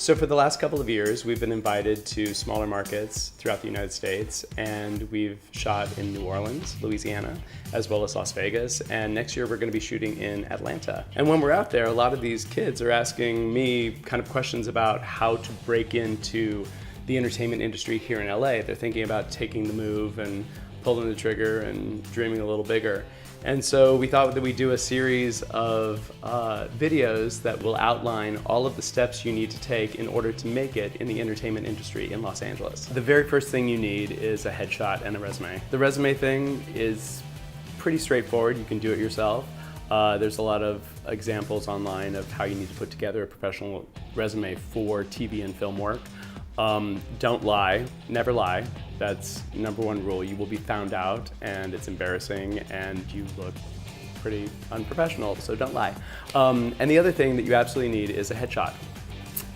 So for the last couple of years, we've been invited to smaller markets throughout the United States, and we've shot in New Orleans, Louisiana, as well as Las Vegas, and next year we're going to be shooting in Atlanta. And when we're out there, a lot of these kids are asking me kind of questions about how to break into the entertainment industry here in LA. They're thinking about taking the move and pulling the trigger and dreaming a little bigger. And so we thought that we'd do a series of videos that will outline all of the steps you need to take in order to make it in the entertainment industry in Los Angeles. The very first thing you need is a headshot and a resume. The resume thing is pretty straightforward. You can do it yourself. There's a lot of examples online of how you need to put together a professional resume for TV and film work. Don't lie, never lie. That's number one rule. You will be found out and it's embarrassing and you look pretty unprofessional, so don't lie. And the other thing that you absolutely need is a headshot.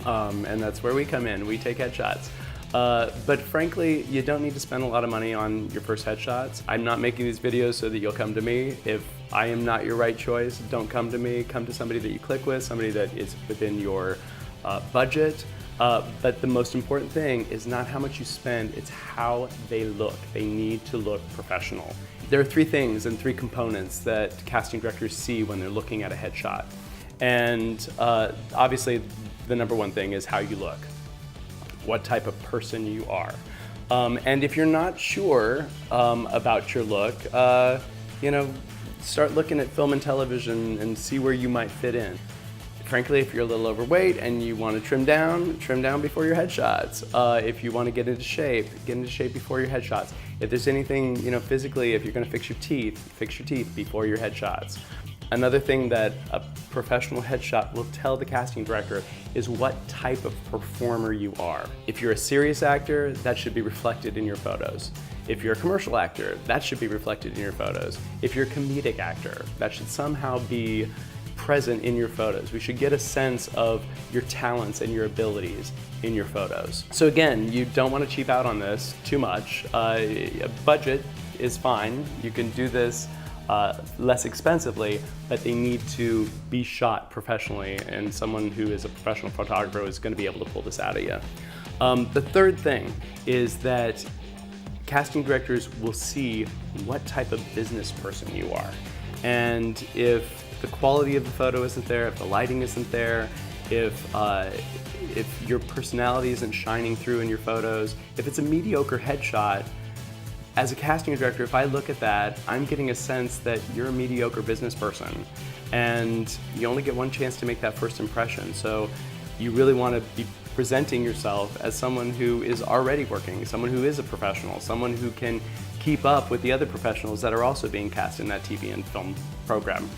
And that's where we come in, we take headshots. But frankly, you don't need to spend a lot of money on your first headshots. I'm not making these videos so that you'll come to me. If I am not your right choice, don't come to me. Come to somebody that you click with, somebody that is within your budget. But the most important thing is not how much you spend, it's how they look. They need to look professional. There are three things and three components that casting directors see when they're looking at a headshot. And obviously, the number one thing is how you look, what type of person you are. And if you're not sure about your look, start looking at film and television and see where you might fit in. Frankly, if you're a little overweight and you want to trim down before your headshots. If you want to get into shape before your headshots. If there's anything, physically, if you're going to fix your teeth before your headshots. Another thing that a professional headshot will tell the casting director is what type of performer you are. If you're a serious actor, that should be reflected in your photos. If you're a commercial actor, that should be reflected in your photos. If you're a comedic actor, that should somehow be present in your photos. We should get a sense of your talents and your abilities in your photos. So again, you don't want to cheap out on this too much. A budget is fine. You can do this less expensively, but they need to be shot professionally, and someone who is a professional photographer is going to be able to pull this out of you. The third thing is that casting directors will see what type of business person you are. And if the quality of the photo isn't there, if the lighting isn't there, if your personality isn't shining through in your photos, if it's a mediocre headshot, as a casting director, if I look at that, I'm getting a sense that you're a mediocre business person. And you only get one chance to make that first impression. So you really want to be presenting yourself as someone who is already working, someone who is a professional, someone who can keep up with the other professionals that are also being cast in that TV and film program.